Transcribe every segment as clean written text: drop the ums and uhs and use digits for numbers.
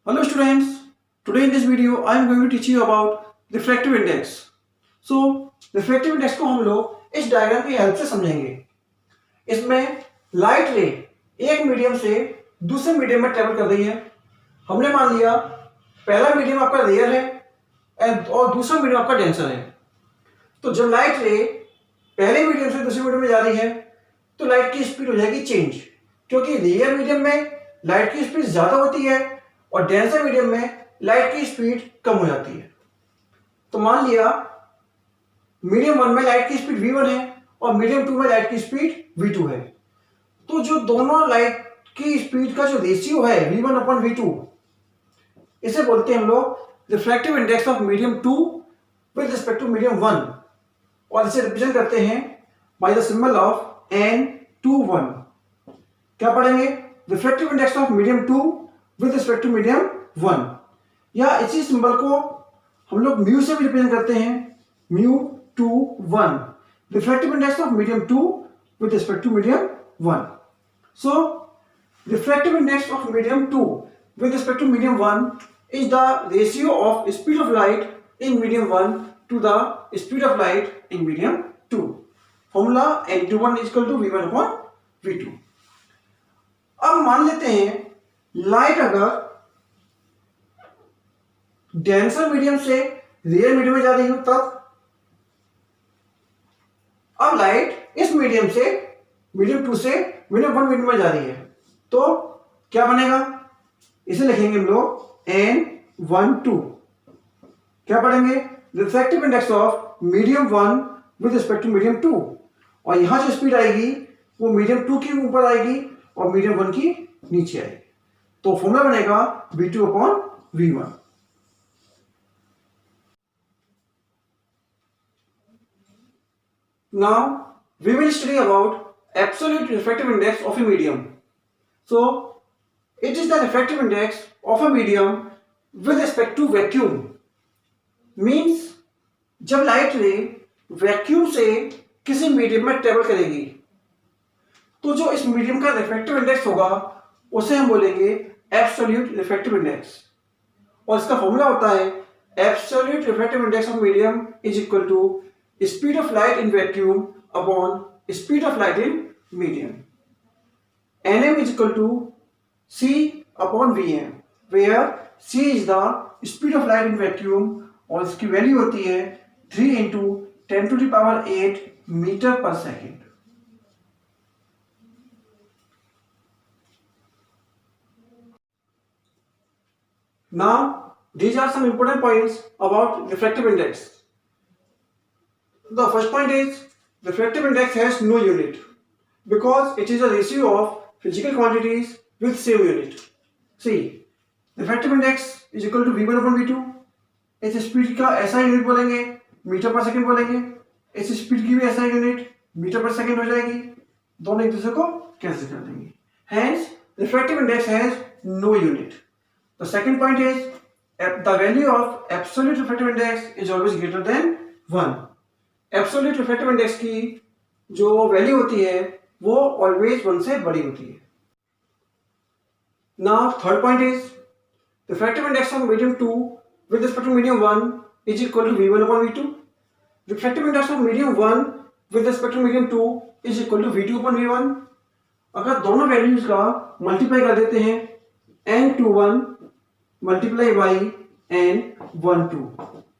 Hello students, today in this video I am going to teach you about refractive index. So refractive index को हम लोग इस diagram की help से समझेंगे। इसमें लाइट रे एक मीडियम से दूसरे मीडियम में ट्रेवल कर रही है। हमने मान लिया पहला मीडियम आपका रेयर है और दूसरा मीडियम आपका डेंसर है। तो जब लाइट रे पहले मीडियम से दूसरे मीडियम में जा रही है तो लाइट की स्पीड हो जाएगी चेंज, क्योंकि रेयर मीडियम में लाइट की स्पीड ज्यादा होती है और डेंसर मीडियम में लाइट की स्पीड कम हो जाती है। तो मान लिया मीडियम 1 में लाइट की स्पीड v1 है और मीडियम 2 में लाइट की स्पीड v2 है। तो जो दोनों लाइट की स्पीड का जो रेशियो है v1 अपॉन v2, इसे बोलते हैं हम लोग refractive index of medium 2 with respect to medium 1, और इसे रिप्रेजेंट करते हैं by the symbol of n21। क्या पढ़ेंगे? Refractive index of medium 2 with respect to medium 1, या इसी सिंबल को हम लोग म्यू से भी रिप्रेजेंट करते हैं, μ21, refractive index of medium 2 with respect to medium 1। So refractive index of medium 2 with respect to medium 1 is the ratio of speed of light in medium 1 to the speed of light in medium 2। Formula n21 equal to v1 upon v2। अब मान लेते हैं light अगर denser medium से rare medium में जा रही हो तब, अब लाइट इस मीडियम से मीडियम 2 से मीडियम 1 मीडियम में जा रही है, तो क्या बनेगा? इसे लिखेंगे हम लोग n12। क्या पढ़ेंगे? Refractive index of medium 1 with respect to medium 2, और यहां जो स्पीड आएगी वो मीडियम 2 की ऊपर आएगी और मीडियम 1 की नीचे आएगी। तो फॉर्मूला बनेगा v2 upon v1। Now we will study about absolute refractive index of a medium. So it is the refractive index of a medium with respect to vacuum. Means जब लाइट रे vacuum से किसी medium में travel करेगी तो जो इस medium का रिफ्रैक्टिव इंडेक्स होगा उसे हम बोलेंगे एब्सोल्यूट रिफ्रैक्टिव इंडेक्स, और इसका फॉर्मूला होता है absolute refractive index of medium is equal to speed of light in vacuum upon speed of light in medium. nm is equal to c upon vm, where c is the speed of light in vacuum और इसकी value होती है 3 into 10⁸ metre पर second. Now these are some important points about refractive index. The first point is refractive index has no unit because it is a ratio of physical quantities with same unit. See, refractive index is equal to v1 upon v2। इस speed का ऐसा unit बोलेंगे metre पर second बोलेंगे, इस speed की भी ऐसा यूनिट मीटर पर सेकंड हो जाएगी, दोनों एक दूसरे को कैंसिल कर देंगे। Hence refractive index has no unit. The second point is the value of absolute refractive index is always greater than 1. Absolute refractive index की जो वैल्यू होती है वो always 1 से बड़ी होती है। Now third point is refractive index of medium 2 with respect to medium 1 is equal to v1 upon v2. Refractive index of medium 1 with respect to medium 2 is equal to v2 upon v1। अगर दोनों values का multiply कर देते हैं n21 multiply by n12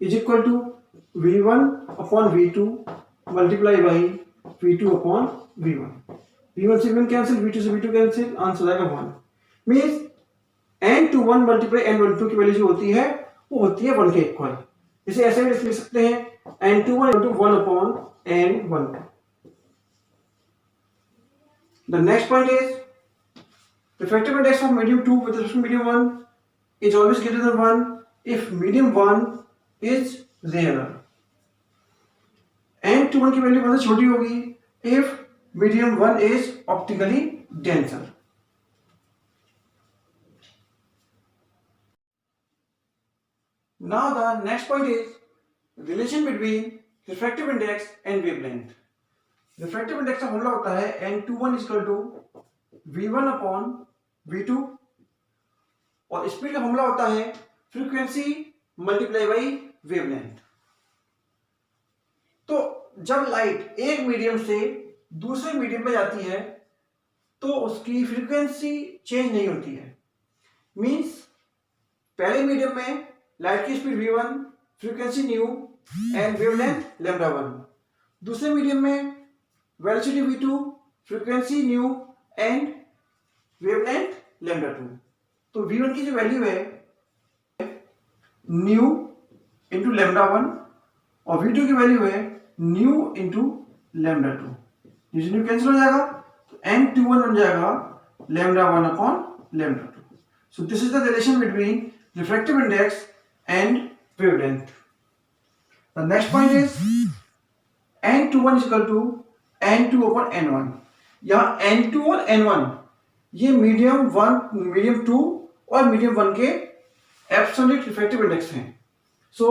is equal to v1 upon v2 multiply by v2 upon v1। v1 से v1 cancel, v2 से v2 cancel, answer आएगा 1। Means n21 multiply n12 की वैल्यू जो होती है वो होती है 1 के इक्वल। इसे ऐसे भी लिख सकते हैं n21 into 1 upon n12। The next point is refractive index of medium 2 with respect to medium 1 is always greater than 1 if medium 1 is rarer, and 21 की वैल्यू बहुत छोटी होगी if medium 1 is optically denser। Now the next point is relation between refractive index and wavelength। Refractive index का formula होता है n21 equal to v1 upon v2, और speed का formula होता है फ्रीक्वेंसी मल्टीप्लाई बाई वेवलेंथ। तो जब light एक मीडियम से दूसरे मीडियम में जाती है तो उसकी फ्रीक्वेंसी चेंज नहीं होती है। मींस पहले मीडियम में लाइट की speed v1, frequency new and wavelength lambda 1। दूसरे मीडियम में velocity v2, frequency new and wavelength lambda 2। तो v1 की जो वैल्यू है न्यू इंटू लैम्डा 1 और v2 की वैल्यू है new into lambda 2। New cancel हो जाएगा तो n21 बन जाएगा lambda 1 upon lambda 2। So this is the relation between refractive index and wavelength. The next point is n21 is equal to n2 upon n1। यहाँ n2 और n1 ये medium 1, medium 2 और medium 1 के एब्सोल्यूट रिफ्रैक्टिव इंडेक्स हैं। So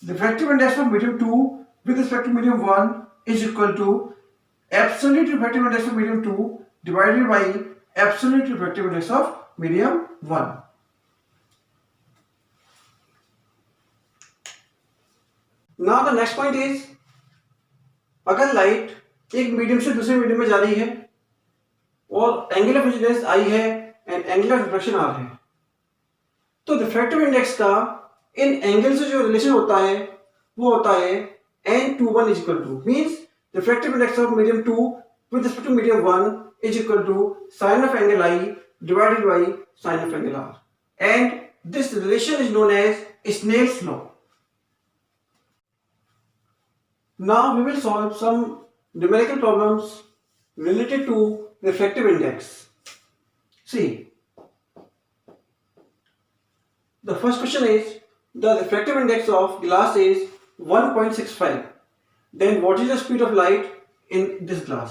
refractive index of medium 2 with respect to medium 1 is equal to absolute refractive index of medium 2 divided by absolute refractive index of medium 1। Now the next point is अगर light एक medium से दूसरे medium में जा रही है और angle of incidence I है and angle of refraction R है, तो रिफ्रैक्टिव इंडेक्स का इन एंगल से जो रिलेशन होता है वो होता है n21 is equal to, means refractive index of medium 2 with respect to medium 1 is equal to sine of angle I divided by sine of angle R, and this relation is known as Snell's law. Now we will solve some numerical problems related to refractive index. See, the first question is the refractive index of glass is 1.65, then what is the speed of light in this glass?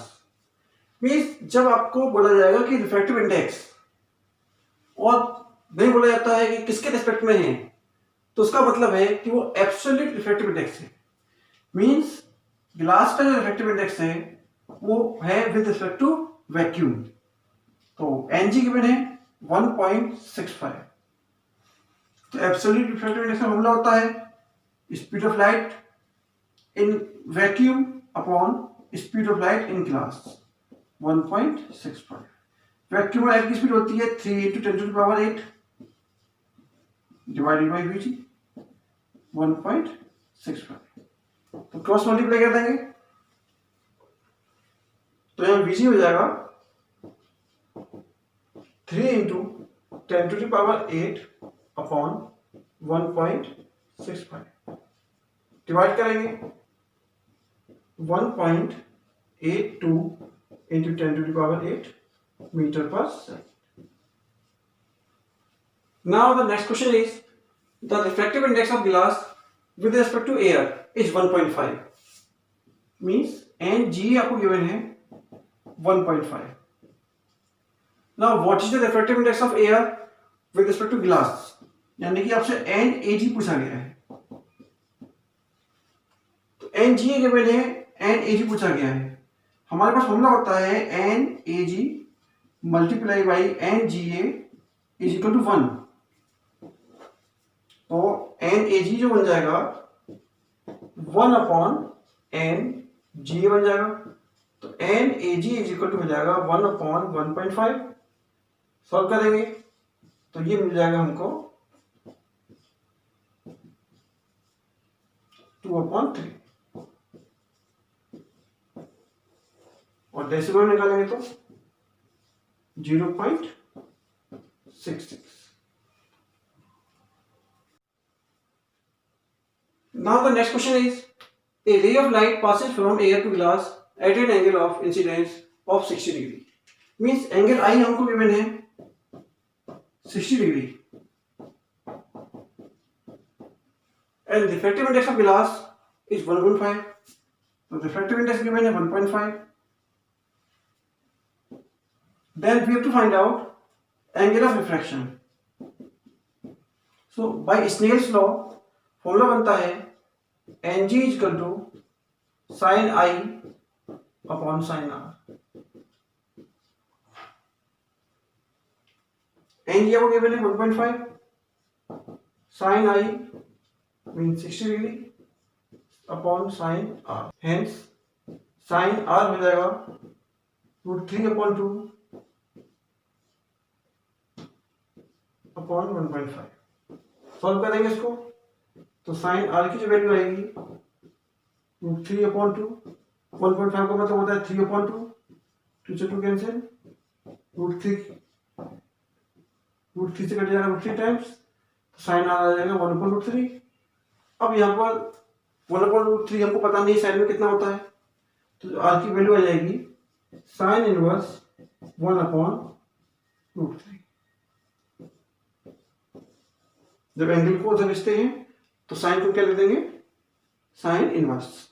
Means जब आपको बोला जाएगा कि refractive index और नहीं बोला जाता है कि किसके रिस्पेक्ट में है, तो उसका मतलब है कि वो एब्सोल्यूट रिफ्रैक्टिव इंडेक्स है। मीन्स ग्लास का जो रिफ्रैक्टिव इंडेक्स है वो है विद रिस्पेक्ट टू वैक्यूम। तो Ng गिवन है 1.65। तो एब्सोल्यूट रिफ्रैक्टिव इंडेक्स का फॉर्मूला होता है speed of light in vacuum upon speed of light in glass 1.65। Vacuum light की स्पीड होती है 3 × 10⁸ डिवाइडेड बाई Vg 1.65। तो क्रॉस मल्टीप्लाई कर देंगे तो यहाँ Vg हो जाएगा 3 × 10⁸ अपॉन 1.65 डिवाइड करेंगे 1.82 into 10⁸ meter per second. Now the next question is the refractive index of glass with respect to air is 1.5, means Ng आपको given है 1.5. Now what is the refractive index of air with respect to glass? यानी कि आपसे Nag पूछा गया है, तो Ng given है, Nag पूछा गया है। हमारे पास फॉर्मूला होता है Nag multiply by Nga is equal to 1। तो Nag जो बन जाएगा 1 अपॉन Nga बन जाएगा। तो Nag इज इक्वल टू हो जाएगा 1 अपॉन 1.5। सॉल्व करेंगे तो ये मिल जाएगा हमको 2/3 और डेसिमल निकालेंगे तो 0.66। Now the next question is a ray of light passes from air to glass at an angle of incidence of 60 degree, means angle I हमको given है 60 degree and refractive index of glass is 1.5. So refractive index given है 1.5. Then we have to find out angle of refraction. So by Snell's law formula बनता है Ng is equal to sin I upon sin R। Angle को given है 1.5, sine I mean 60 degree upon sine R, hence sine R हो जाएगा √3/2 upon 1.5। Solve करेंगे इसको तो sign are की जो वैल्यू आएगी √3/2, 1.5 का मतलब होता है 3/2, 2 से 2 कैंसिल, √3 से कट जाएगा √3 टाइम्स, साइन आर आ जाएगा 1/√3। अब यहाँ पर 1/√3 हमको पता नहीं साइन में कितना होता है, तो आर की वैल्यू आ जाएगी साइन इनवर्स 1/√3। जब एंगल को समझते हैं तो साइन को क्या लिख देंगे, साइन इनवर्स।